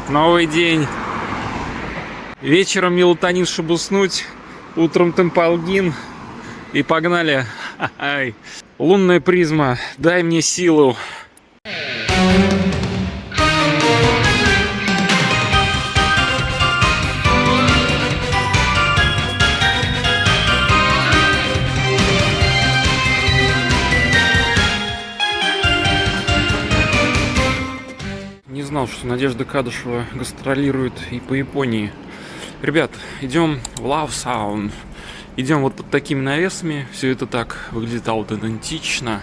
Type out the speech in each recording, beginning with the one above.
Новый день. Вечером мелатонин, чтобы уснуть. Утром темпалгин. И погнали. Ай. Лунная призма, дай мне силу. Не знал, что Надежда Кадышева гастролирует и по Японии. Ребят, идем в Love Sound. Идем вот под такими навесами. Все это так выглядит аутентично.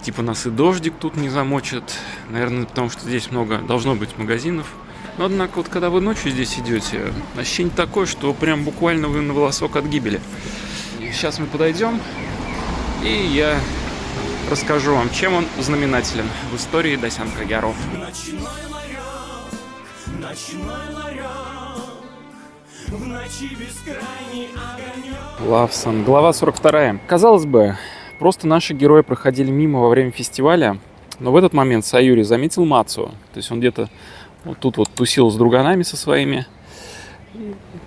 Типа нас и дождик тут не замочит. Наверное, потому что здесь много должно быть магазинов. Но однако, вот когда вы ночью здесь идете, ощущение такое, что прям буквально вы на волосок от гибели. Сейчас мы подойдем, и я расскажу вам, чем он знаменателен в истории Досянка Гяру. Лавсон, глава 42. Казалось бы, просто наши герои проходили мимо во время фестиваля, но в этот момент Саюри заметил Мацу. То есть он где-то вот тут вот тусил с друганами со своими.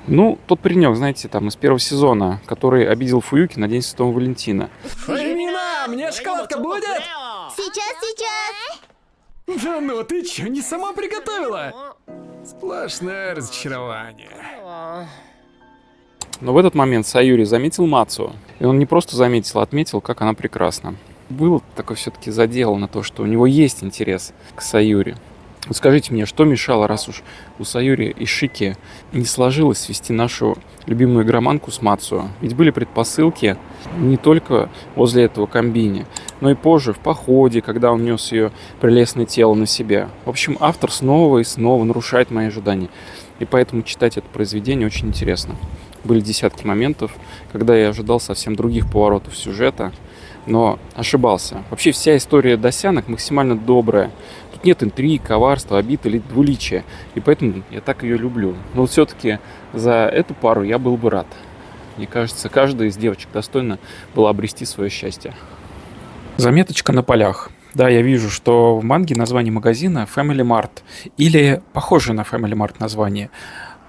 Ну, тот паренек, знаете, там из первого сезона, который обидел Фуюки на День Святого Валентина. Фаимина, мне шоколадка будет? Сейчас. Да ну, ты чё, не сама приготовила? Сплошное разочарование. Но в этот момент Саюри заметил Мацу. И он не просто заметил, а отметил, как она прекрасна. Был такой все-таки задел на то, что у него есть интерес к Саюри. Вот скажите мне, что мешало, раз уж у Саюри и Шики не сложилось свести нашу любимую игроманку с Мацу? Ведь были предпосылки не только возле этого комбини, но и позже, в походе, когда он нес ее прелестное тело на себя. В общем, автор снова и снова нарушает мои ожидания. И поэтому читать это произведение очень интересно. Были десятки моментов, когда я ожидал совсем других поворотов сюжета, но ошибался. Вообще вся история Досянок максимально добрая. Тут нет интриг, коварства, обид или двуличия. И поэтому я так ее люблю. Но вот все-таки за эту пару я был бы рад. Мне кажется, каждая из девочек достойна была обрести свое счастье. Заметочка на полях. Да, я вижу, что в манге название магазина Family Mart. Или похожее на Family Mart название.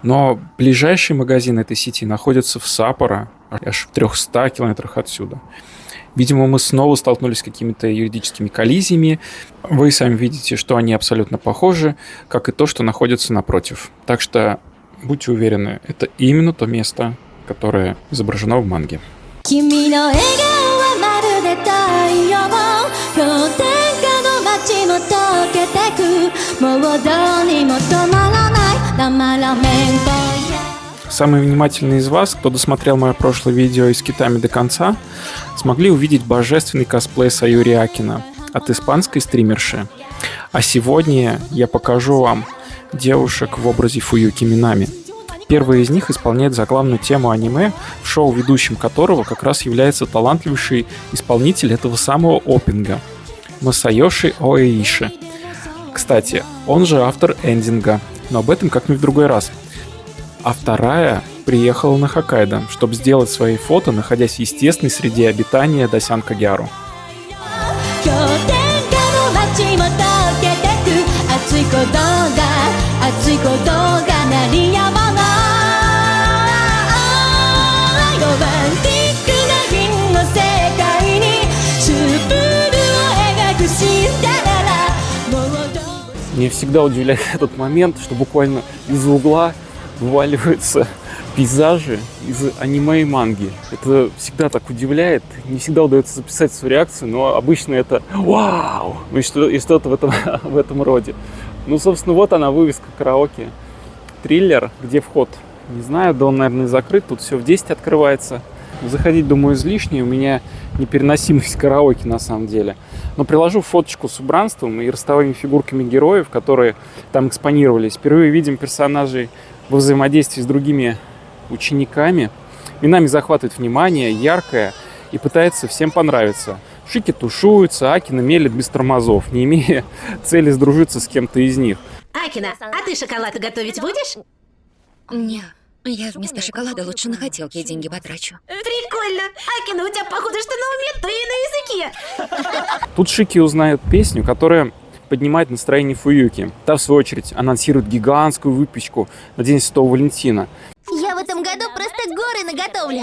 Но ближайший магазин этой сети находится в Саппоро, аж в 300 километрах отсюда. Видимо, мы снова столкнулись с какими-то юридическими коллизиями. Вы сами видите, что они абсолютно похожи, как и то, что находится напротив. Так что будьте уверены, это именно то место, которое изображено в манге. Самые внимательные из вас, кто досмотрел мое прошлое видео из Китами до конца, смогли увидеть божественный косплей Саюри Акина от испанской стримерши. А сегодня я покажу вам девушек в образе Фуюки Минами. Первая из них исполняет заглавную тему аниме, в шоу, ведущим которого как раз является талантливейший исполнитель этого самого опенинга Масайоши Оэиши. Кстати, он же автор эндинга, но об этом как-нибудь в другой раз. А вторая приехала на Хоккайдо, чтобы сделать свои фото, находясь в естественной среде обитания Досянка Гяру. Меня всегда удивляет этот момент, что буквально из-за угла вываливаются пейзажи из аниме и манги. Это всегда так удивляет. Не всегда удается записать свою реакцию, но обычно это «Вау!» и что-то в этом роде. Ну, собственно, вот она, вывеска караоке. Триллер, где вход? Не знаю, да он, наверное, закрыт. Тут все в 10 открывается. Заходить, думаю, излишне. У меня непереносимость караоке, на самом деле. Но приложу фоточку с убранством и ростовыми фигурками героев, которые там экспонировались. Впервые видим персонажей во взаимодействии с другими учениками. Минами захватывает внимание, яркая и пытается всем понравиться. Шики тушуются, Акина мелет без тормозов, не имея цели сдружиться с кем-то из них. Акина, а ты шоколад готовить будешь? Не, я вместо шоколада лучше на хотелки деньги потрачу. Прикольно. Акина, у тебя походу что на уме, то и на языке. Тут Шики узнает песню, которая поднимает настроение Фуюки. Та, в свою очередь, анонсирует гигантскую выпечку на День Святого Валентина. Я в этом году просто горы наготовлю.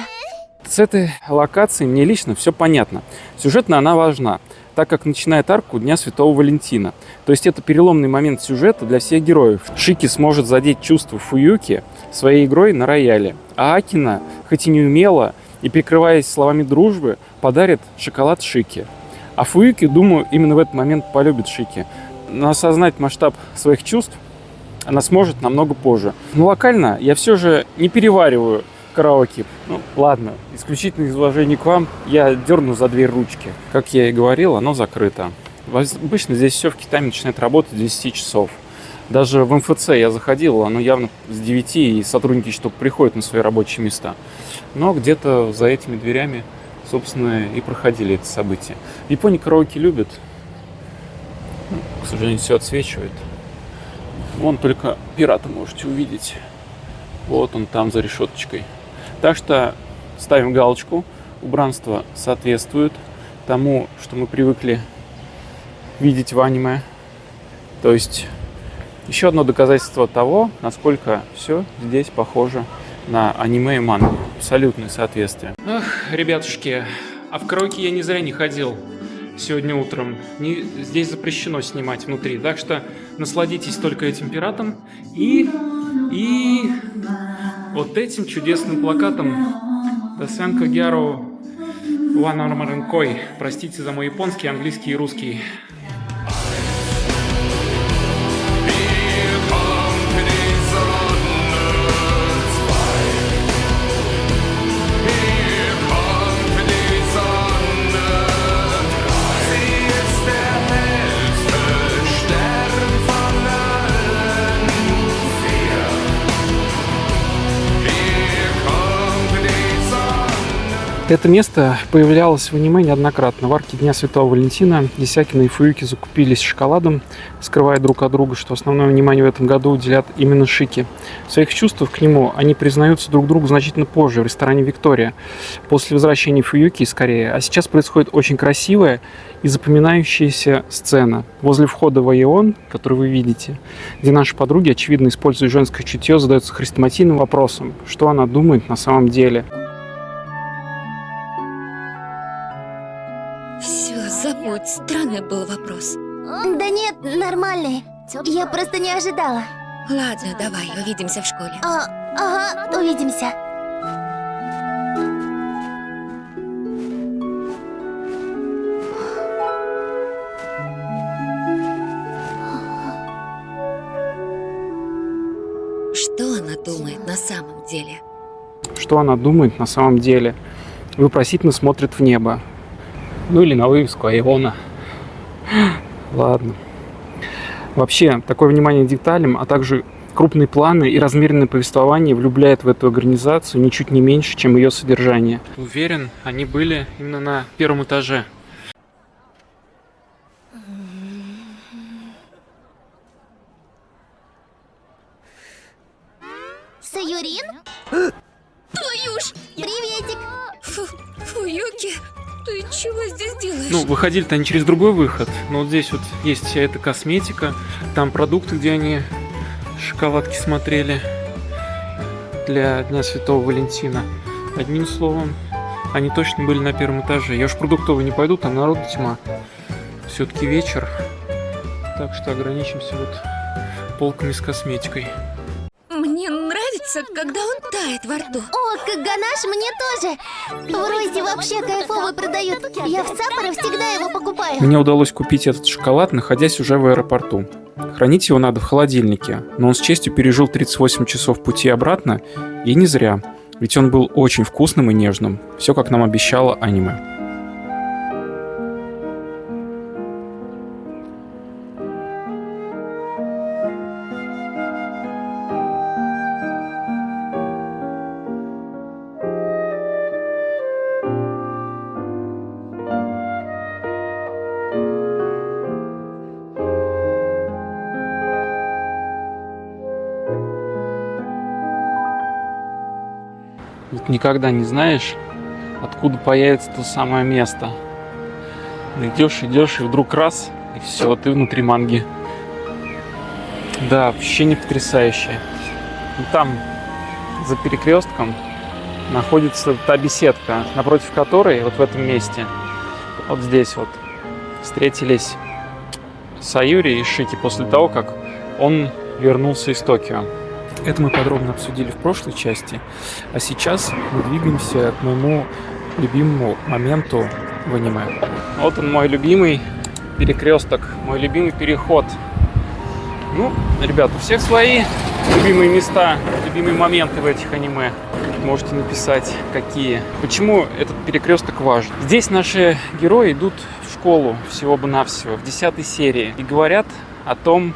С этой локацией мне лично все понятно. Сюжетно она важна, так как начинает арку Дня Святого Валентина. То есть это переломный момент сюжета для всех героев. Шики сможет задеть чувства Фуюки своей игрой на рояле, а Акина, хоть и не умела, и прикрываясь словами дружбы, подарит шоколад Шики. А Фуюки, думаю, именно в этот момент полюбит Шики. Но осознать масштаб своих чувств она сможет намного позже. Но локально я все же не перевариваю караоке. Ну, ладно, исключительно из уважения к вам я дерну за дверь ручки. Как я и говорил, оно закрыто. Обычно здесь все в Китае начинает работать в 10 часов. Даже в МФЦ я заходил, оно явно с 9, и сотрудники еще только приходят на свои рабочие места. Но где-то за этими дверями, собственно, и проходили эти события. В Японии караоке любят. Ну, к сожалению, все отсвечивает. Вон только пирата можете увидеть. Вот он там за решеточкой. Так что ставим галочку. Убранство соответствует тому, что мы привыкли видеть в аниме. То есть еще одно доказательство того, насколько все здесь похоже на аниме и мангу. Абсолютное соответствие. Ах, ребятушки, а в караоке я не зря не ходил сегодня утром. Здесь запрещено снимать внутри. Так что насладитесь только этим пиратом и вот этим чудесным плакатом «Дасенко Гяру Ванармаренкой». Простите за мой японский, английский и русский. Это место появлялось в аниме неоднократно. В арке Дня Святого Валентина Акина и Фуюки закупились шоколадом, скрывая друг от друга, что основное внимание в этом году уделят именно Шики. В своих чувствах к нему они признаются друг другу значительно позже, в ресторане «Виктория», после возвращения Фуюки из Кореи. А сейчас происходит очень красивая и запоминающаяся сцена возле входа в Аеон, который вы видите, где наши подруги, очевидно, используя женское чутье, задаются хрестоматийным вопросом, что она думает на самом деле. Забудь, странный был вопрос. Да нет, нормальный. Я просто не ожидала. Ладно, давай, увидимся в школе. Ага, увидимся. Что она думает на самом деле? Что она думает на самом деле? Вопросительно смотрит в небо. Ну или на вывеску Аеона. Ладно. Вообще, такое внимание к деталям, а также крупные планы и размеренное повествование влюбляет в эту организацию ничуть не меньше, чем ее содержание. Уверен, они были именно на первом этаже. Саюрин? Твою ж! Приветик! Фуюки, ты чего здесь делаешь? Ну, выходили-то они через другой выход. Но вот здесь вот есть вся эта косметика. Там продукты, где они шоколадки смотрели для Дня Святого Валентина. Одним словом, они точно были на первом этаже. Я уж в продуктовый не пойду, там народу тьма. Все-таки вечер. Так что ограничимся вот полками с косметикой. Мне нравится, когда он тает во рту. О, как ганаш, мне тоже. В Ройсе вообще кайфово продают. Я в Саппоро всегда его покупаю. Мне удалось купить этот шоколад, находясь уже в аэропорту. Хранить его надо в холодильнике, но он с честью пережил 38 часов пути обратно, и не зря, ведь он был очень вкусным и нежным. Все, как нам обещало аниме. Ведь никогда не знаешь, откуда появится то самое место. Идешь, и вдруг раз, И все, ты внутри манги. Да, ощущение потрясающее. И там, за перекрестком, находится та беседка, напротив которой, вот в этом месте, вот здесь вот, встретились Саюри и Шики после того, как он вернулся из Токио. Это мы подробно обсудили в прошлой части, а сейчас мы двигаемся к моему любимому моменту в аниме. Вот он, мой любимый перекресток, мой любимый переход. Ну, ребят, у всех свои любимые места, любимые моменты в этих аниме. Можете написать, какие. Почему этот перекресток важен. Здесь наши герои идут в школу всего бы навсего в 10 серии и говорят о том,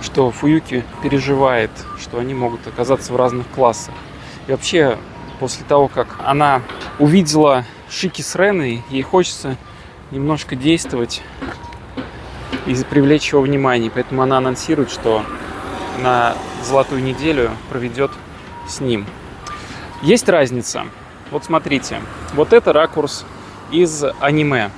что Фуюки переживает, что они могут оказаться в разных классах. И вообще, после того, как она увидела Шики с Реной, ей хочется немножко действовать и привлечь его внимание. Поэтому она анонсирует, что на золотую неделю проведет с ним. Есть разница. Вот смотрите, вот это ракурс из аниме.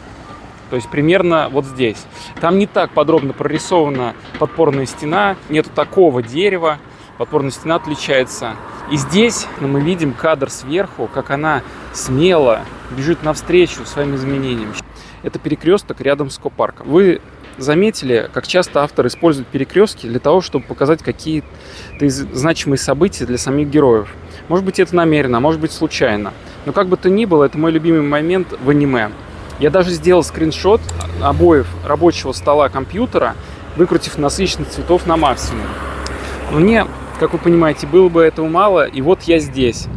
То есть примерно вот здесь. Там не так подробно прорисована подпорная стена, нету такого дерева, подпорная стена отличается. И здесь мы видим кадр сверху, как она смело бежит навстречу своим изменениям. Это перекресток рядом с Ко-парком. Вы заметили, как часто автор использует перекрестки для того, чтобы показать какие-то значимые события для самих героев. Может быть, это намеренно, а может быть, случайно. Но как бы то ни было, это мой любимый момент в аниме. Я даже сделал скриншот обоев рабочего стола компьютера, выкрутив насыщенность цветов на максимум. Но мне, как вы понимаете, было бы этого мало, и вот я здесь.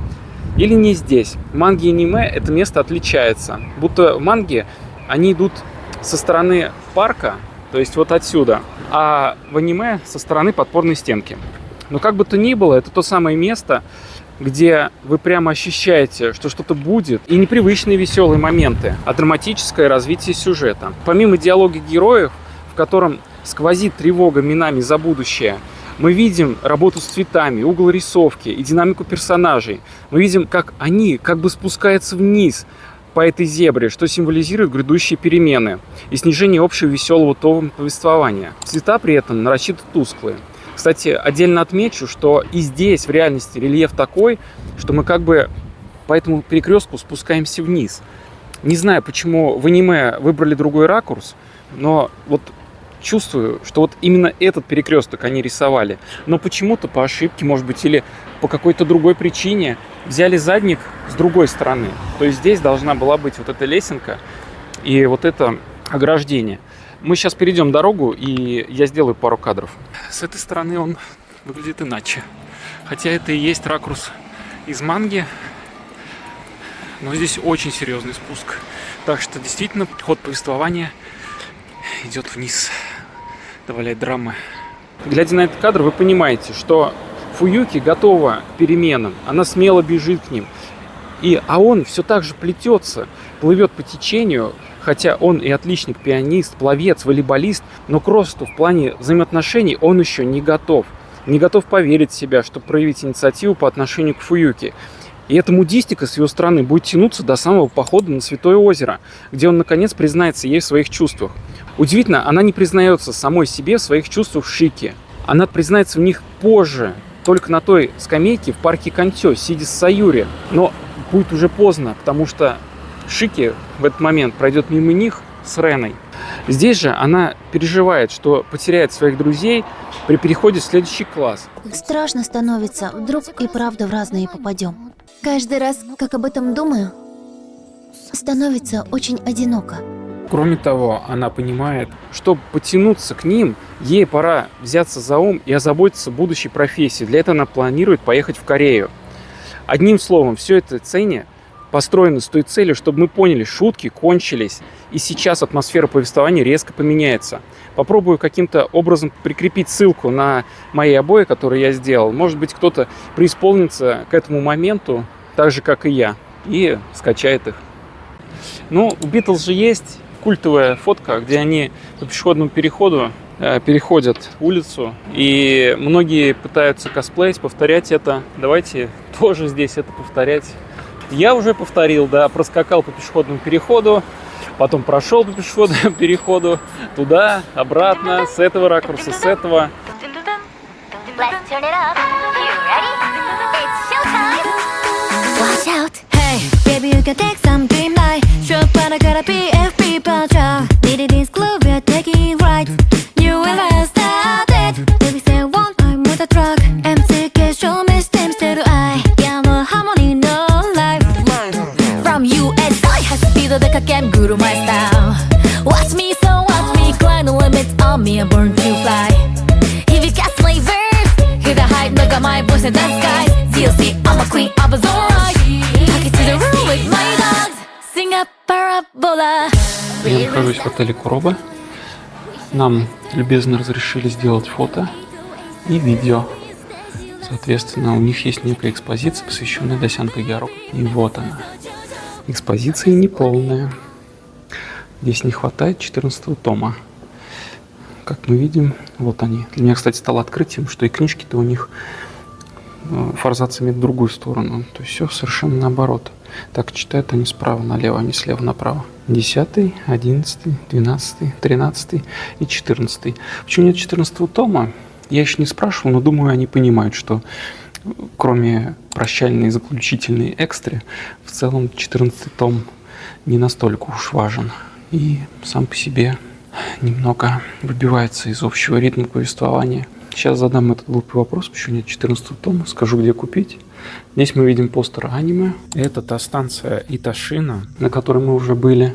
Или не здесь. В манге и аниме это место отличается. Будто в манге они идут со стороны парка, то есть вот отсюда, а в аниме со стороны подпорной стенки. Но как бы то ни было, это то самое место, где вы прямо ощущаете, что что-то будет, и непривычные веселые моменты, а драматическое развитие сюжета. Помимо диалога героев, в котором сквозит тревога Минами за будущее, мы видим работу с цветами, угол рисовки и динамику персонажей. Мы видим, как они как бы спускаются вниз по этой зебре, что символизирует грядущие перемены и снижение общего веселого тона повествования. Цвета при этом нарочито тусклые. Кстати, отдельно отмечу, что и здесь в реальности рельеф такой, что мы как бы по этому перекрестку спускаемся вниз. Не знаю, почему в аниме выбрали другой ракурс, но вот чувствую, что вот именно этот перекресток они рисовали. Но почему-то по ошибке, может быть, или по какой-то другой причине взяли задник с другой стороны. То есть здесь должна была быть вот эта лесенка и вот это ограждение. Мы сейчас перейдем дорогу, и я сделаю пару кадров. С этой стороны он выглядит иначе. Хотя это и есть ракурс из манги, но здесь очень серьезный спуск. Так что действительно ход повествования идет вниз, добавляет драмы. Глядя на этот кадр, вы понимаете, что Фуюки готова к переменам. Она смело бежит к ним. А он все так же плетется, плывет по течению, хотя он и отличник, пианист, пловец, волейболист, но к росту в плане взаимоотношений он еще не готов. Не готов поверить в себя, чтобы проявить инициативу по отношению к Фуюки. И эта мудистика с его стороны будет тянуться до самого похода на Святое озеро, где он наконец признается ей в своих чувствах. Удивительно, она не признается самой себе в своих чувствах Шики. Она признается в них позже, только на той скамейке в парке Кантё, сидя с Саюри. Но будет уже поздно, потому что Шики в этот момент пройдет мимо них с Реной. Здесь же она переживает, что потеряет своих друзей при переходе в следующий класс. Страшно становится, вдруг и правда в разные попадем. Каждый раз, как об этом думаю, становится очень одиноко. Кроме того, она понимает, чтобы потянуться к ним, ей пора взяться за ум и озаботиться будущей профессией. Для этого она планирует поехать в Корею. Одним словом, все это сцене построено с той целью, чтобы мы поняли, шутки кончились, и сейчас атмосфера повествования резко поменяется. Попробую каким-то образом прикрепить ссылку на мои обои, которые я сделал. Может быть, кто-то преисполнится к этому моменту, так же, как и я, и скачает их. Ну, у Битлз же есть культовая фотка, где они по пешеходному переходу переходят улицу, и многие пытаются косплеить, повторять это. Давайте тоже здесь это повторять. Я уже повторил, да, проскакал по пешеходному переходу, потом прошел по пешеходному переходу туда, обратно, с этого ракурса, с этого. Let's turn it up. You ready? It's showtime. Watch out, hey, baby, you can take some dream night. Sure, but I gotta be FB culture. Needed this clue, we're taking right. You will start it. Baby, say one, I'm with a truck. MC show me stems to the eye. Yeah, no harmony, no life. From USA, high speed, the can guru my style. Watch me, so watch me, climb the limits on me, I'm born to fly. If you got flavor. The hype, look at my voice in the sky. DLC, I'm a queen of a zone right. Talking to the room with my dogs. Sing a parabola. Я нахожусь в отеле Куроба. Нам любезно разрешили сделать фото и видео. Соответственно, у них есть некая экспозиция, посвященная Досянку Гяру. И вот она. Экспозиция неполная. Здесь не хватает 14-го тома. Как мы видим, вот они. Для меня, кстати, стало открытием, что и книжки-то у них форзац имеет другую сторону. То есть все совершенно наоборот. Так читают они справа налево, а не слева направо. 10, 11, 12, 13 и 14. Почему нет 14-го тома? Я еще не спрашивал, но думаю, они понимают, что кроме прощальной и заключительной экстре, в целом 14-й том не настолько уж важен. И сам по себе немного выбивается из общего ритма повествования. Сейчас задам этот глупый вопрос, почему нет 14-го тома, скажу, где купить. Здесь мы видим постер аниме. Это та станция Иташина, на которой мы уже были.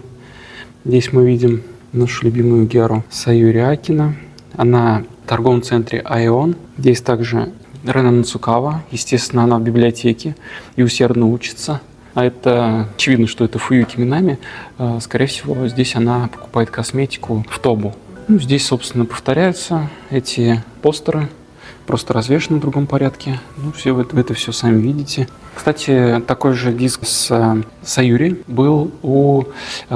Здесь мы видим нашу любимую Гяру Саюри Акина. Она в торговом центре Айон. Здесь также Рена Нацукава. Естественно, она в библиотеке и усердно учится. А это очевидно, что это Фуюки Минами. Скорее всего, здесь она покупает косметику в Тобу. Ну, здесь, собственно, повторяются эти постеры, просто развешаны в другом порядке. Ну, все вы это все сами видите. Кстати, такой же диск с Саюри был у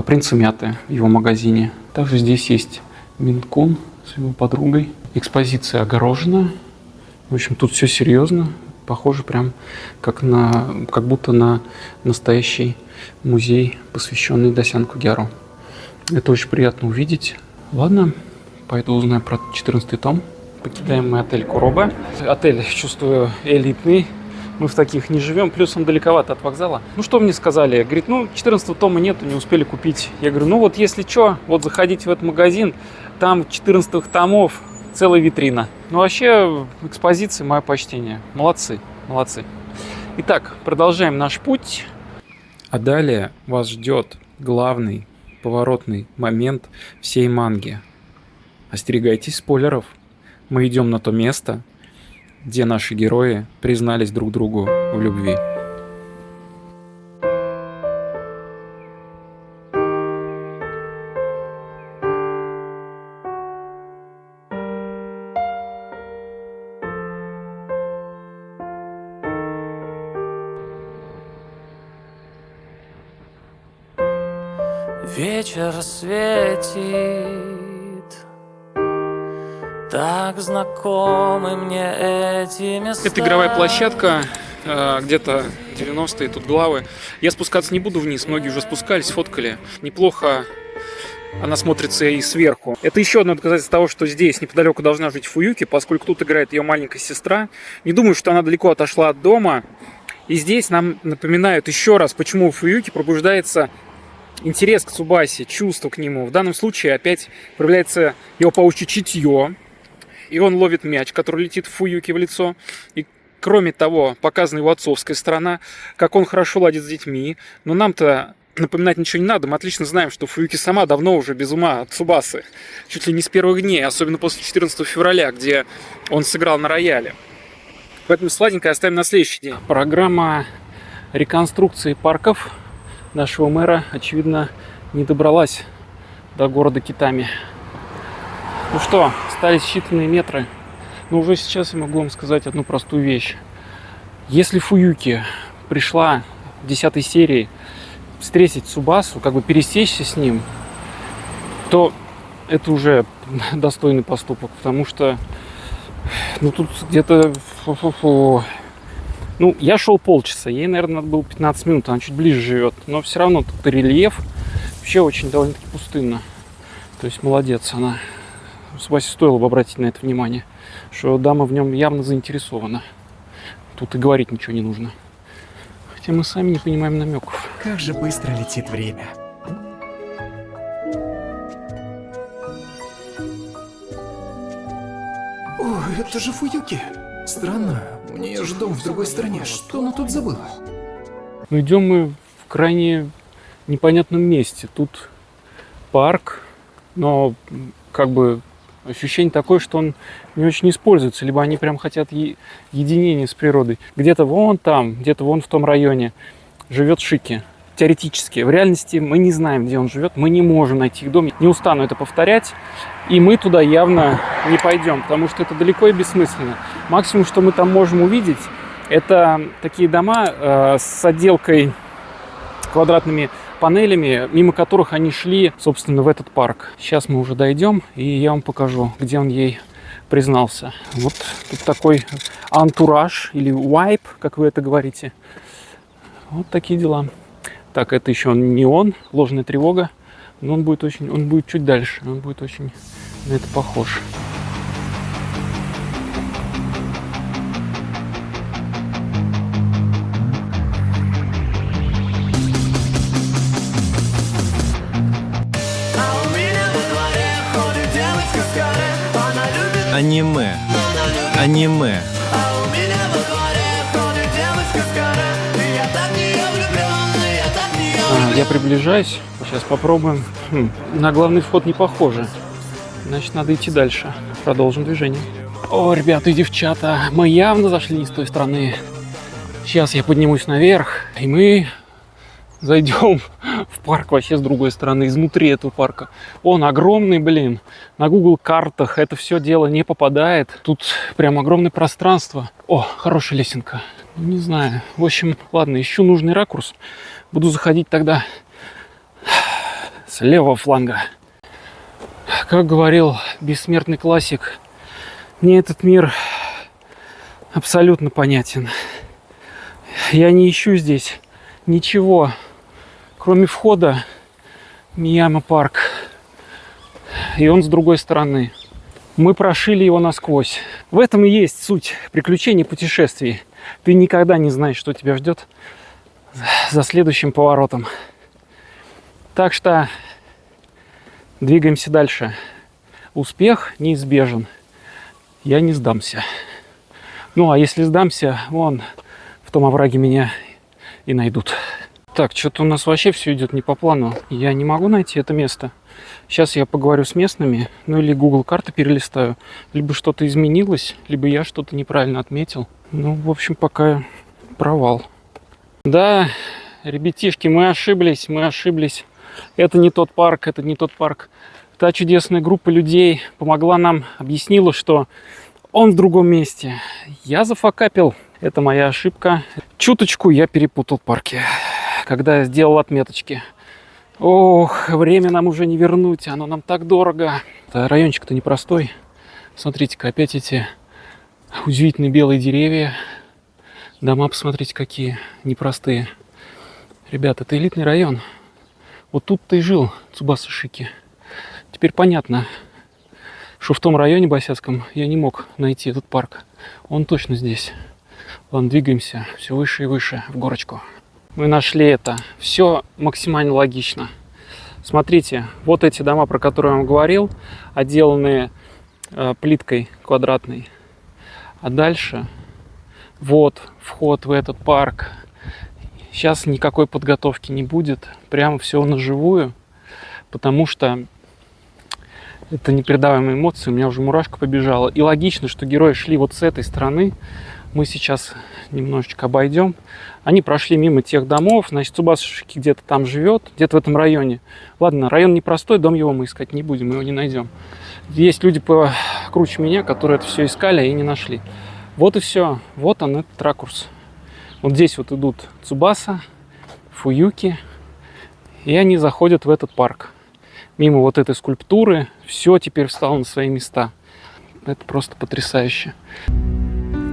принца Мяты в его магазине. Также здесь есть Минкун с его подругой. Экспозиция огорожена. В общем, тут все серьезно. Похоже прям как будто на настоящий музей, посвященный Досянку Гяру. Это очень приятно увидеть. Ладно, пойду узнаю про 14-й том. Покидаем мы отель Куроба. Отель, чувствую, элитный. Мы в таких не живем, плюс он далековато от вокзала. Ну, что мне сказали? Говорит, 14-го тома нету, не успели купить. Я говорю, вот если что, вот заходите в этот магазин, там 14-х томов целая витрина. Ну, вообще, экспозиции, мое почтение. Молодцы, молодцы. Итак, продолжаем наш путь. А далее вас ждет главный поворотный момент всей манги. Остерегайтесь спойлеров. Мы идем на то место, где наши герои признались друг другу в любви. Вечер светит, так знакомы мне эти места. Это игровая площадка, где-то 90-е, тут главы. Я спускаться не буду вниз, многие уже спускались, фоткали. Неплохо она смотрится и сверху. Это еще одно доказательство того, что здесь неподалеку должна жить Фуюки, поскольку тут играет ее маленькая сестра. Не думаю, что она далеко отошла от дома. И здесь нам напоминают еще раз, почему у Фуюки пробуждается интерес к Цубасе, чувство к нему. В данном случае опять проявляется его паучье чутье, и он ловит мяч, который летит Фуюки в лицо. И кроме того, показана его отцовская сторона, как он хорошо ладит с детьми. Но нам-то напоминать ничего не надо. Мы отлично знаем, что Фуюки сама давно уже без ума от Цубасы. Чуть ли не с первых дней, особенно после 14 февраля, где он сыграл на рояле. Поэтому сладенькое оставим на следующий день. Программа реконструкции парков нашего мэра, очевидно, не добралась до города Китами. Ну что, остались считанные метры. Но уже сейчас я могу вам сказать одну простую вещь. Если Фуюки пришла в 10 серии встретить Цубасу, как бы пересечься с ним, то это уже достойный поступок, потому что тут где-то... я шел полчаса, ей, наверное, надо было 15 минут, она чуть ближе живет, но все равно тут рельеф, вообще очень довольно-таки пустынно. То есть молодец она. Васе стоило бы обратить на это внимание, что дама в нем явно заинтересована. Тут и говорить ничего не нужно. Хотя мы сами не понимаем намеков. Как же быстро летит время. О, это же Фуюки. Странно, у нее же дом в другой стране. Что она тут забыла? Ну, идем мы в крайне непонятном месте. Тут парк, но как бы ощущение такое, что он не очень используется. Либо они прям хотят единения с природой. Где-то вон там, где-то вон в том районе живет Шики. Теоретически. В реальности мы не знаем, где он живет. Мы не можем найти их дом. Не устану это повторять. И мы туда явно не пойдем, потому что это далеко и бессмысленно. Максимум, что мы там можем увидеть, это такие дома с отделкой квадратными панелями, мимо которых они шли, собственно, в этот парк. Сейчас мы уже дойдем, и я вам покажу, где он ей признался. Вот тут такой антураж или вайб, как вы это говорите. Вот такие дела. Так, это еще не он, ложная тревога, но он будет чуть дальше, он будет очень на это похож. Аниме. Аниме. Я приближаюсь, сейчас попробуем. На главный вход не похоже. Значит, надо идти дальше. Продолжим движение. О, ребята и девчата, мы явно зашли не с той стороны. Сейчас я поднимусь наверх, и мы зайдем в парк вообще с другой стороны, изнутри этого парка. Он огромный, блин. На Google картах это все дело не попадает. Тут прям огромное пространство. О, хорошая лесенка. Не знаю. В общем, ладно, ищу нужный ракурс. Буду заходить тогда с левого фланга. Как говорил бессмертный классик, мне этот мир абсолютно понятен. Я не ищу здесь ничего, кроме входа Мияма парк. И он с другой стороны. Мы прошили его насквозь. В этом и есть суть приключений, путешествий. Ты никогда не знаешь, что тебя ждет за следующим поворотом. Так что двигаемся дальше. Успех неизбежен. Я не сдамся. Ну, а если сдамся, вон в том овраге меня и найдут. Так, что-то у нас вообще все идет не по плану. Я не могу найти это место. Сейчас я поговорю с местными, ну или Google карты перелистаю. Либо что-то изменилось, либо я что-то неправильно отметил. Ну, в общем, пока провал. Да, ребятишки, мы ошиблись. Это не тот парк, это не тот парк. Та чудесная группа людей помогла нам, объяснила, что он в другом месте. Я зафакапил. Это моя ошибка. Чуточку я перепутал парки, когда я сделал отметочки. Ох, время нам уже не вернуть, оно нам так дорого. Райончик-то непростой. Смотрите-ка, опять эти удивительные белые деревья. Дома, посмотрите, какие непростые. Ребята, это элитный район. Вот тут-то и жил Цубаса Шики. Теперь понятно, что в том районе босяцком я не мог найти этот парк. Он точно здесь. Ладно, двигаемся все выше и выше в горочку. Мы нашли это. Все максимально логично. Смотрите, вот эти дома, про которые я вам говорил, отделанные плиткой квадратной. А дальше вот вход в этот парк. Сейчас никакой подготовки не будет. Прямо все наживую. Потому что это непередаваемые эмоции. У меня уже мурашка побежала. И логично, что герои шли вот с этой стороны. Мы сейчас немножечко обойдем. Они прошли мимо тех домов. Значит, Цубаса Шики где-то там живет, где-то в этом районе. Ладно, район непростой, дом его мы искать не будем, мы его не найдем. Есть люди покруче меня, которые это все искали и не нашли. Вот и все. Вот он, этот ракурс. Вот здесь вот идут Цубаса, Фуюки, и они заходят в этот парк. Мимо вот этой скульптуры. Все теперь встало на свои места. Это просто потрясающе.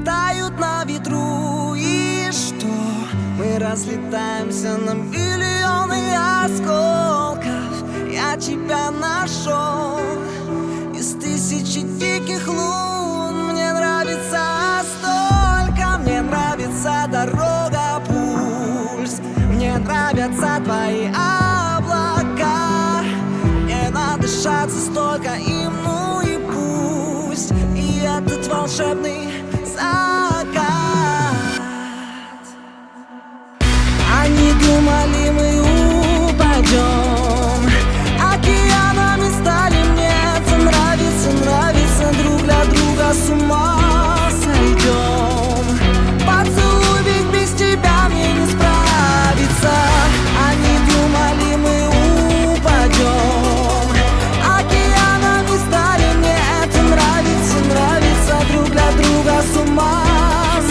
Тают на ветру, и что? Мы разлетаемся на миллионы осколков. тебя нашел. Из тысячи диких лун мне нравится столько. Мне нравится дорога, пульс. Мне нравятся твои облака. Мне надышаться столько им, ну и пусть. И этот волшебный закат. Они думали, мы упадем, океанами стали мне. Нравится друг для друга, с ума сойдем. Поцелуй, ведь без тебя мне не справиться. Они думали, мы упадем, океанами стали мне. Это нравится друг для друга, с ума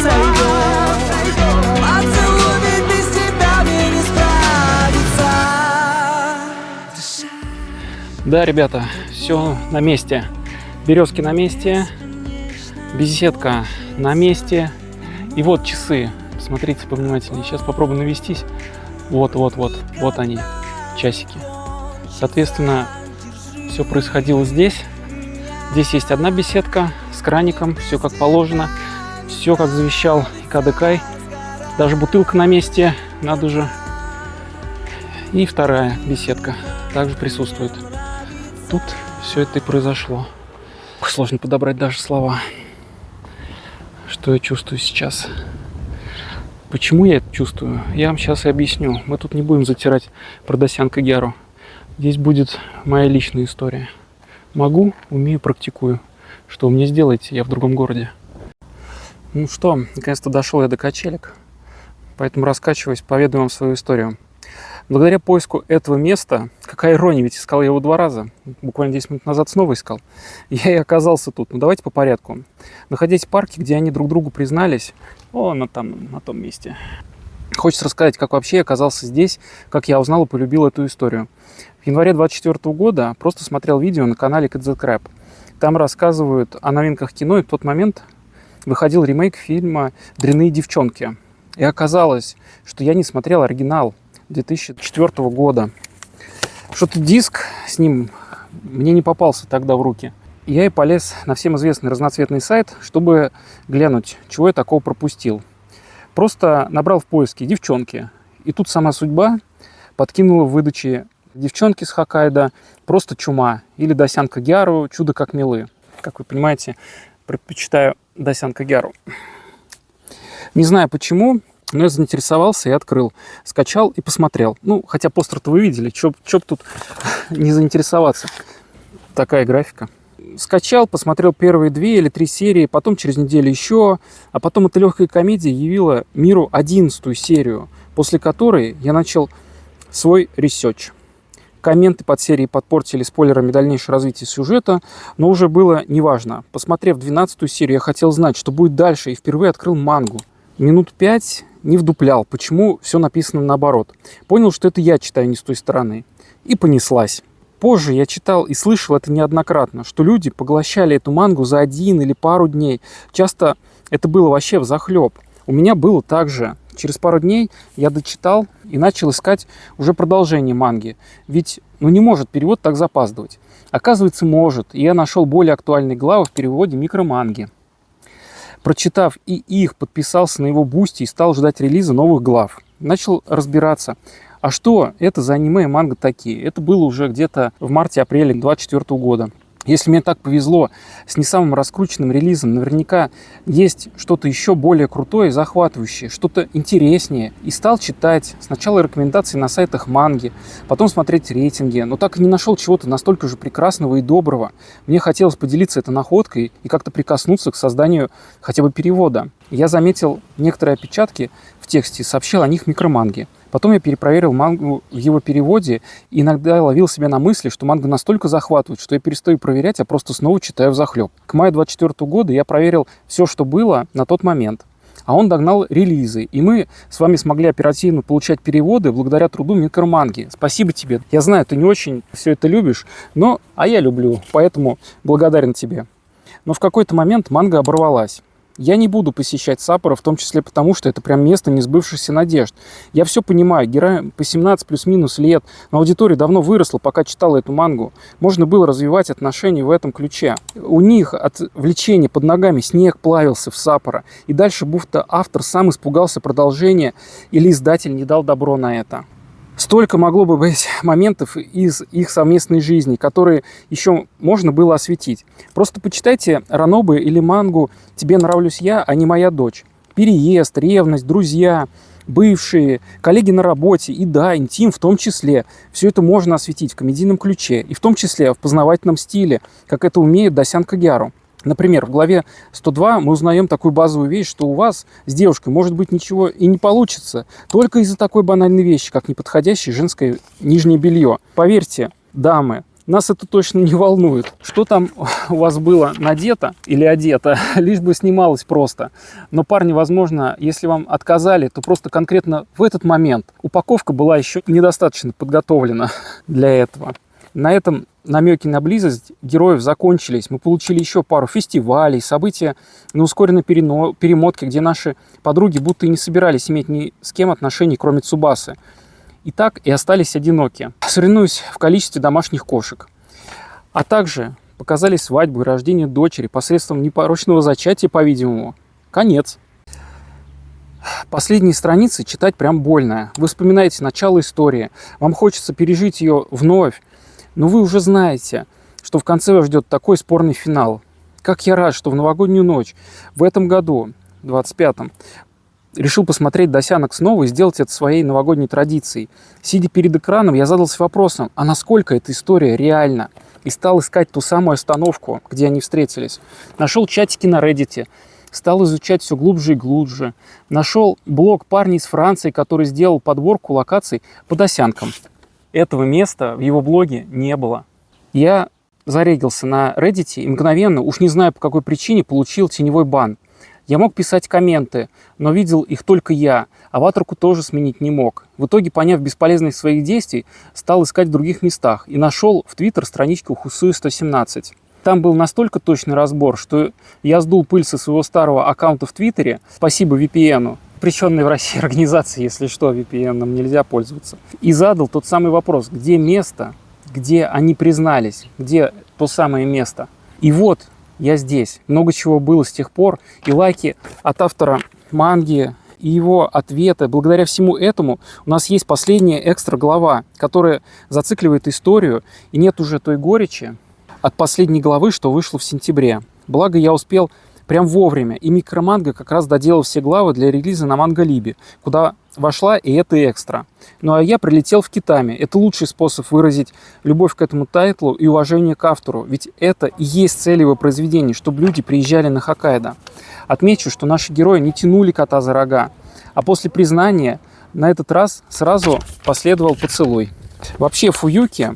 сойдем. Поцелуй, ведь без тебя мне не справиться. Да, ребята, все на месте. Березки на месте, беседка на месте. И вот часы. Смотрите повнимательнее. Сейчас попробую навестись. Вот они, часики. Соответственно, все происходило здесь. Здесь есть одна беседка с краником, все как положено. Все как завещал Икадекай. Даже бутылка на месте, надо же. И вторая беседка также присутствует. Тут все это и произошло. Сложно подобрать даже слова. Что я чувствую сейчас? Почему я это чувствую? Я вам сейчас и объясню. Мы тут не будем затирать про Дасянка Гяру. Здесь будет моя личная история. Могу, умею, практикую. Что вы мне сделаете? Я в другом городе. Ну что, наконец-то дошел я до качелек. Поэтому, раскачиваясь, поведаю вам свою историю. Благодаря поиску этого места, какая ирония, ведь искал я его 2 раза, буквально 10 минут назад снова искал, я и оказался тут. Ну давайте по порядку. Находясь в парке, где они друг другу признались, на том месте. Хочется рассказать, как вообще я оказался здесь, как я узнал и полюбил эту историю. В январе 2024 года просто смотрел видео на канале Cat the Crab. Там рассказывают о новинках кино, и в тот момент выходил ремейк фильма «Дрянные девчонки». И оказалось, что я не смотрел оригинал 2004 года. Что-то диск с ним мне не попался тогда в руки. Я и полез на всем известный разноцветный сайт, чтобы глянуть, чего я такого пропустил. Просто набрал в поиске «девчонки». И тут сама судьба подкинула в выдаче «девчонки с Хоккайдо», «Просто чума» или «Дасянка Гяру», «Чудо как милы». Как вы понимаете, предпочитаю «Дасянка Гяру». Не знаю почему, но я заинтересовался и открыл. Скачал и посмотрел. Ну, хотя постер-то вы видели, чё тут не заинтересоваться. Такая графика. Скачал, посмотрел первые 2 или 3 серии, потом через неделю еще, а потом эта легкая комедия явила миру 11-ю серию, после которой я начал свой ресерч. Комменты под серией подпортили спойлерами дальнейшее развитие сюжета, но уже было неважно. Посмотрев 12-ю серию, я хотел знать, что будет дальше, и впервые открыл мангу. Минут 5 не вдуплял, почему все написано наоборот. Понял, что это я читаю не с той стороны. И понеслась. Позже я читал и слышал это неоднократно, что люди поглощали эту мангу за 1 или пару дней. Часто это было вообще взахлеб. У меня было так же. Через пару дней я дочитал и начал искать уже продолжение манги. Ведь не может перевод так запаздывать. Оказывается, может. И я нашел более актуальные главы в переводе микроманги. Прочитав и их, подписался на его бусти и стал ждать релиза новых глав. Начал разбираться, а что это за аниме и манга такие. Это было уже где-то в марте-апреле 2024 года. Если мне так повезло с не самым раскрученным релизом, наверняка есть что-то еще более крутое и захватывающее, что-то интереснее. И стал читать сначала рекомендации на сайтах манги, потом смотреть рейтинги, но так и не нашел чего-то настолько же прекрасного и доброго. Мне хотелось поделиться этой находкой и как-то прикоснуться к созданию хотя бы перевода. Я заметил некоторые опечатки в тексте и сообщил о них в микроманге. Потом я перепроверил мангу в его переводе и иногда ловил себя на мысли, что манга настолько захватывает, что я перестаю проверять, а просто снова читаю взахлеб. К маю 2024 года я проверил все, что было на тот момент. А он догнал релизы, и мы с вами смогли оперативно получать переводы благодаря труду микроманги. Спасибо тебе. Я знаю, ты не очень все это любишь, а я люблю, поэтому благодарен тебе. Но в какой-то момент манга оборвалась. Я не буду посещать Саппоро, в том числе потому, что это прям место несбывшихся надежд. Я все понимаю, героям по 17 плюс-минус лет, но аудитория давно выросла, пока читала эту мангу. Можно было развивать отношения в этом ключе. У них от влечения под ногами снег плавился в Саппоро, и дальше будто автор сам испугался продолжения или издатель не дал добро на это. Столько могло бы быть моментов из их совместной жизни, которые еще можно было осветить. Просто почитайте ранобэ или мангу «Тебе нравлюсь я, а не моя дочь». Переезд, ревность, друзья, бывшие, коллеги на работе и да, интим в том числе. Все это можно осветить в комедийном ключе и в том числе в познавательном стиле, как это умеет Досян Кагиару. Например, в главе 102 мы узнаем такую базовую вещь, что у вас с девушкой может быть ничего и не получится, только из-за такой банальной вещи, как неподходящее женское нижнее белье. Поверьте, дамы, нас это точно не волнует. Что там у вас было надето или одето, лишь бы снималось просто. Но, парни, возможно, если вам отказали, то просто конкретно в этот момент упаковка была еще недостаточно подготовлена для этого. На этом намеки на близость героев закончились. Мы получили еще пару фестивалей, события на ускоренной перемотке, где наши подруги будто и не собирались иметь ни с кем отношений, кроме Цубасы. И так и остались одиноки, соревнуясь в количестве домашних кошек. А также показали свадьбу и рождение дочери посредством непорочного зачатия, по-видимому. Конец. Последние страницы читать прям больно. Вы вспоминаете начало истории, вам хочется пережить ее вновь, но вы уже знаете, что в конце вас ждет такой спорный финал. Как я рад, что в новогоднюю ночь в этом году, 25-м, решил посмотреть «Досянок» снова и сделать это своей новогодней традицией. Сидя перед экраном, я задался вопросом, а насколько эта история реальна? И стал искать ту самую остановку, где они встретились. Нашел чатики на Reddit, стал изучать все глубже и глубже. Нашел блог парня из Франции, который сделал подборку локаций по «Досянкам». Этого места в его блоге не было. Я зарегился на Reddit и мгновенно, уж не знаю по какой причине, получил теневой бан. Я мог писать комменты, но видел их только я. Аватарку тоже сменить не мог. В итоге, поняв бесполезность своих действий, стал искать в других местах и нашел в Твиттер страничку Хусуи 117. Там был настолько точный разбор, что я сдул пыль со своего старого аккаунта в Твиттере, спасибо VPN-у, запрещенной в России организации, если что, VPN-ом нельзя пользоваться, и задал тот самый вопрос, где место, где они признались, где то самое место. И вот я здесь. Много чего было с тех пор, и лайки от автора манги, и его ответы. Благодаря всему этому у нас есть последняя экстра глава, которая зацикливает историю, и нет уже той горечи от последней главы, что вышло в сентябре. Благо я успел прям вовремя, и микроманга как раз доделал все главы для релиза на Манголибе, куда вошла и эта экстра. Ну а я прилетел в Китами. Это лучший способ выразить любовь к этому тайтлу и уважение к автору, ведь это и есть цель его произведений, чтобы люди приезжали на Хоккайдо. Отмечу, что наши герои не тянули кота за рога, а после признания на этот раз сразу последовал поцелуй. Вообще Фуюки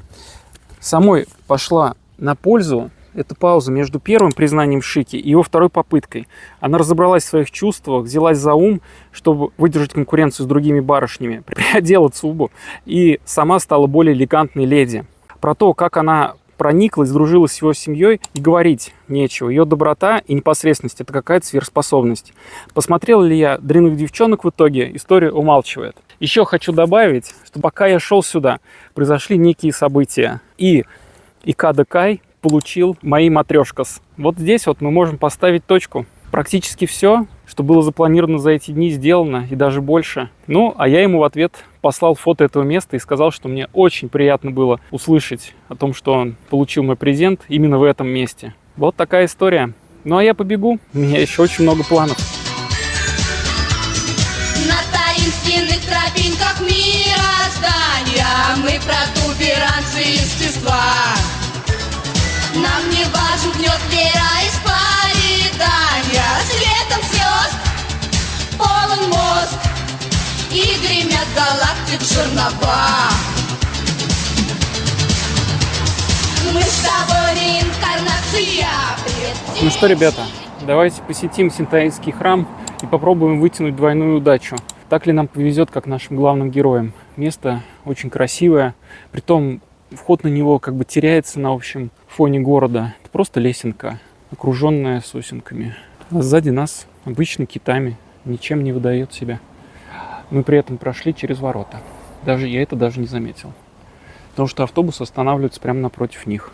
самой пошла на пользу. Это пауза между первым признанием Шики и его второй попыткой. Она разобралась в своих чувствах, взялась за ум, чтобы выдержать конкуренцию с другими барышнями, приодела Цубу и сама стала более элегантной леди. Про то, как она прониклась, сдружилась с его семьей, и говорить нечего. Ее доброта и непосредственность – это какая-то сверхспособность. Посмотрел ли я «Дрянных девчонок» в итоге, история умалчивает. Еще хочу добавить, что пока я шел сюда, произошли некие события. И Икада Кай получил мои матрешкас. Вот здесь вот мы можем поставить точку. Практически все, что было запланировано за эти дни, сделано, и даже больше. Ну, а я ему в ответ послал фото этого места и сказал, что мне очень приятно было услышать о том, что он получил мой презент именно в этом месте. Вот такая история. Ну, а я побегу. У меня еще очень много планов. На таинственных тропинках мироздания мы протуберанцы естества. Нам не важен гнет вера исповедания. Светом звезд полон мозг, и гремят галактик жернова. Мы с тобой реинкарнация. Ну что, ребята, давайте посетим синтаистский храм и попробуем вытянуть двойную удачу. Так ли нам повезет, как нашим главным героям? Место очень красивое, притом вход на него как бы теряется на общем фоне города. Это просто лесенка, окруженная сосенками. А сзади нас обычный китами, ничем не выдает себя. Мы при этом прошли через ворота. Я это даже не заметил. Потому что автобус останавливается прямо напротив них.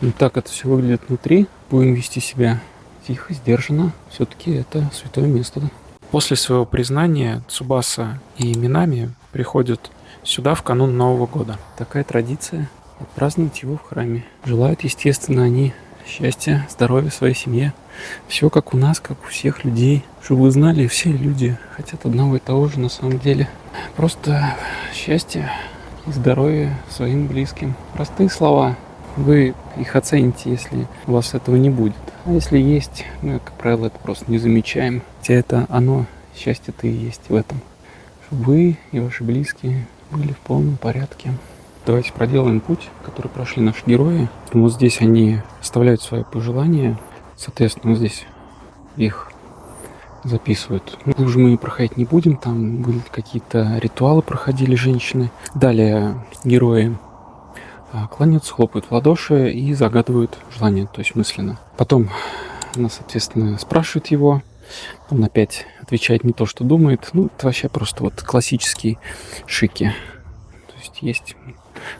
И так это все выглядит внутри. Будем вести себя тихо, сдержанно. Все-таки это святое место. После своего признания Цубаса и Минами приходят сюда в канун Нового года. Такая традиция — отпраздновать его в храме. Желают, естественно, они счастья, здоровья своей семье. Все как у нас, как у всех людей. Чтобы вы знали, все люди хотят одного и того же на самом деле. Просто счастья и здоровья своим близким. Простые слова. Вы их оцените, если у вас этого не будет. А если есть, мы, как правило, это просто не замечаем. Хотя это оно, счастье-то и есть в этом. Чтобы вы и ваши близкие были в полном порядке. Давайте проделаем путь, который прошли наши герои. Вот здесь они оставляют свои пожелания. Соответственно, вот здесь их записывают. Глубже мы проходить не будем. Там были какие-то ритуалы, проходили женщины. Далее герои кланяются, хлопают в ладоши и загадывают желание, то есть мысленно. Потом она, соответственно, спрашивает его. Он опять отвечает не то, что думает. Это вообще просто вот классические шики. То есть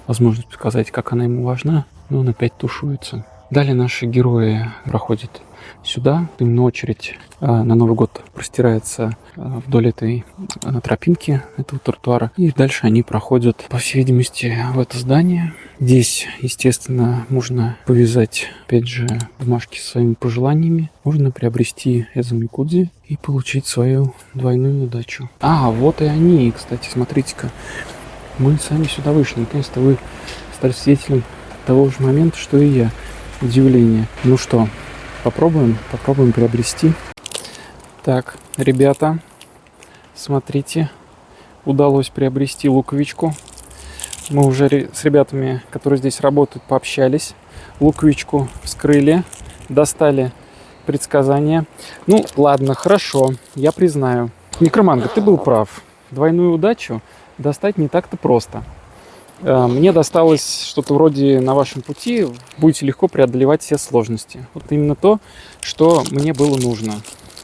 возможность показать, как она ему важна, но он опять тушуется. Далее наши герои проходят сюда. Именно очередь на Новый год простирается вдоль этой тропинки, этого тротуара. И дальше они проходят, по всей видимости, в это здание. Здесь, естественно, можно повязать, опять же, бумажки со своими пожеланиями. Можно приобрести эзомикудзи и получить свою двойную удачу. Вот и они, кстати, смотрите-ка. Мы сами сюда вышли. Наконец-то вы стали свидетелем того же момента, что и я. Удивление. Ну что, попробуем приобрести. Так, ребята, смотрите, удалось приобрести луковичку. Мы уже с ребятами, которые здесь работают, пообщались. Луковичку вскрыли, достали предсказания. Ладно, хорошо, я признаю. Некроманга, ты был прав. Двойную удачу достать не так-то просто. Мне досталось что-то вроде: на вашем пути будете легко преодолевать все сложности. Вот именно то, что мне было нужно.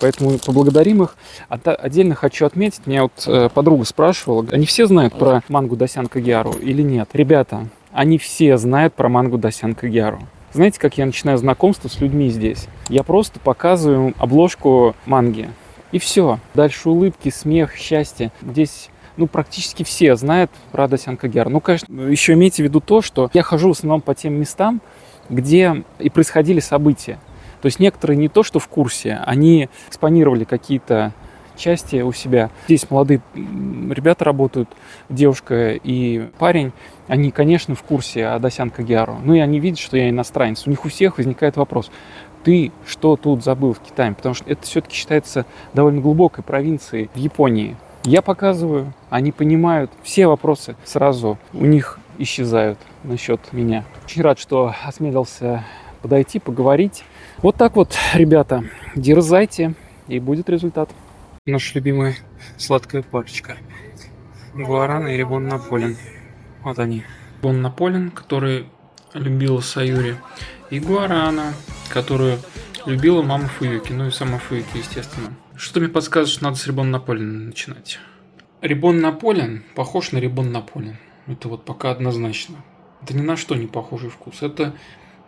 Поэтому поблагодарим их. Отдельно хочу отметить, меня вот подруга спрашивала, они все знают про мангу Дасян Кагиару или нет? Ребята, они все знают про мангу Дасян Кагиару. Знаете, как я начинаю знакомство с людьми здесь? Я просто показываю им обложку манги. И все. Дальше улыбки, смех, счастье. Здесь практически все знают про Дасян Кагиару. Конечно, еще имейте в виду то, что я хожу в основном по тем местам, где и происходили события. То есть некоторые не то, что в курсе, они экспонировали какие-то части у себя. Здесь молодые ребята работают, девушка и парень. Они, конечно, в курсе о Дасян Кагиару. И они видят, что я иностранец. У них у всех возникает вопрос: ты что тут забыл в Китае? Потому что это все-таки считается довольно глубокой провинцией в Японии. Я показываю, они понимают, все вопросы сразу у них исчезают насчет меня. Очень рад, что осмелился подойти, поговорить. Вот так вот, ребята, дерзайте, и будет результат. Наша любимая сладкая парочка. Гуарана и Рибон Наполеон. Вот они. Рибон Наполеон, который любила Саюри, и Гуарана, которую любила мама Фуюки, и сама Фуюки, естественно. Что-то мне подсказывает, что надо с Рибон Наполеона начинать. Рибон Наполеон похож на Рибон Наполеон. Это вот пока однозначно. Это ни на что не похожий вкус. Это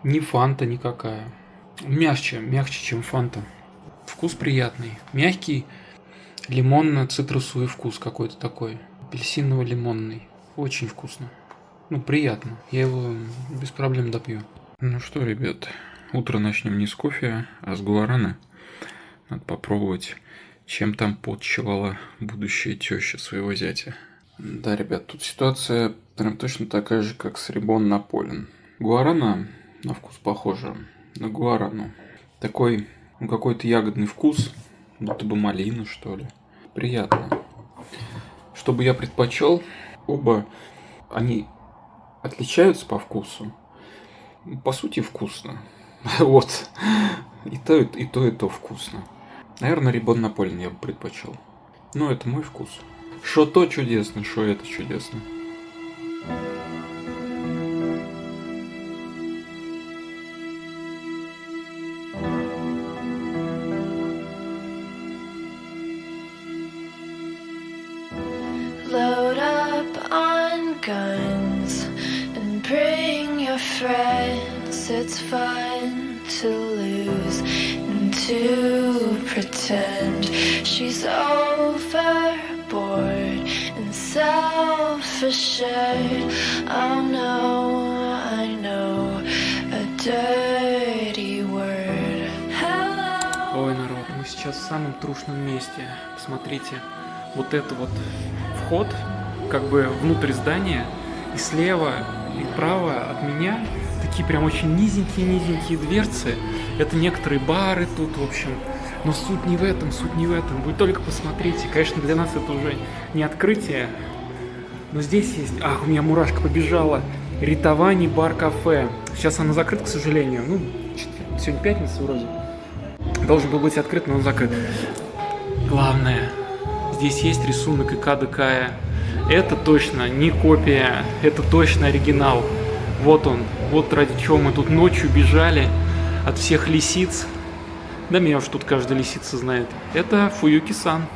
не фанта никакая. Мягче, чем фанта. Вкус приятный. Мягкий, лимонно-цитрусовый вкус какой-то такой. Апельсиново-лимонный. Очень вкусно. Приятно. Я его без проблем допью. Ну что, ребят, утро начнем не с кофе, а с гуараны. Надо попробовать, чем там подчевала будущая теща своего зятя. Да, ребят, тут ситуация прям точно такая же, как с Рибон Наполеон. Гуарана на вкус похожа на гуарану. Такой, какой-то ягодный вкус, будто бы малина, что ли. Приятно. Что бы я предпочел, оба они отличаются по вкусу. По сути, вкусно. Вот. И то вкусно. Наверное, Рибон Наполеон я бы предпочел. Но это мой вкус. Шо то чудесно, шо это чудесно. guns and bring your friends. It's fun to lose and to pretend she's overboard and self-assured. Oh no, I know a dirty word. Hello. Ой, народ, мы сейчас в самом трушном месте. Посмотрите, вот это вот вход, как бы внутрь здания, и слева и право от меня такие прям очень низенькие дверцы. Это некоторые бары тут, в общем. Но суть не в этом, суть не в этом. Вы только посмотрите. Конечно, для нас это уже не открытие. Но здесь есть... Ах, у меня мурашка побежала. Ритовани бар-кафе. Сейчас оно закрыто, к сожалению. Ну, сегодня пятница вроде. Должен был быть открыт, но он закрыт. Главное, здесь есть рисунок Ика Декая. Это точно не копия, это точно оригинал. Вот он, вот ради чего мы тут ночью бежали от всех лисиц. Да меня уж тут каждая лисица знает. Это Фуюки-сан.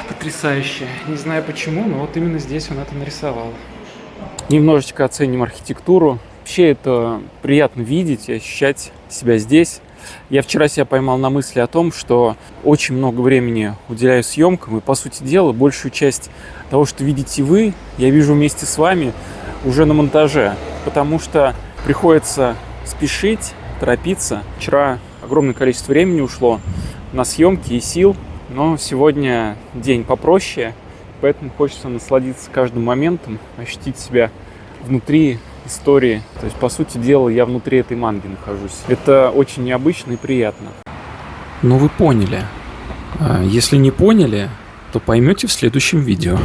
Потрясающе. Не знаю почему, но вот именно здесь он это нарисовал. Немножечко оценим архитектуру. Вообще это приятно видеть и ощущать себя здесь. Я вчера себя поймал на мысли о том, что очень много времени уделяю съемкам, и, по сути дела, большую часть того, что видите вы, я вижу вместе с вами уже на монтаже, потому что приходится спешить, торопиться. Вчера огромное количество времени ушло на съемки и сил, но сегодня день попроще, поэтому хочется насладиться каждым моментом, ощутить себя внутри истории. То есть, по сути дела, я внутри этой манги нахожусь. Это очень необычно и приятно. Ну, вы поняли. Если не поняли, то поймете в следующем видео.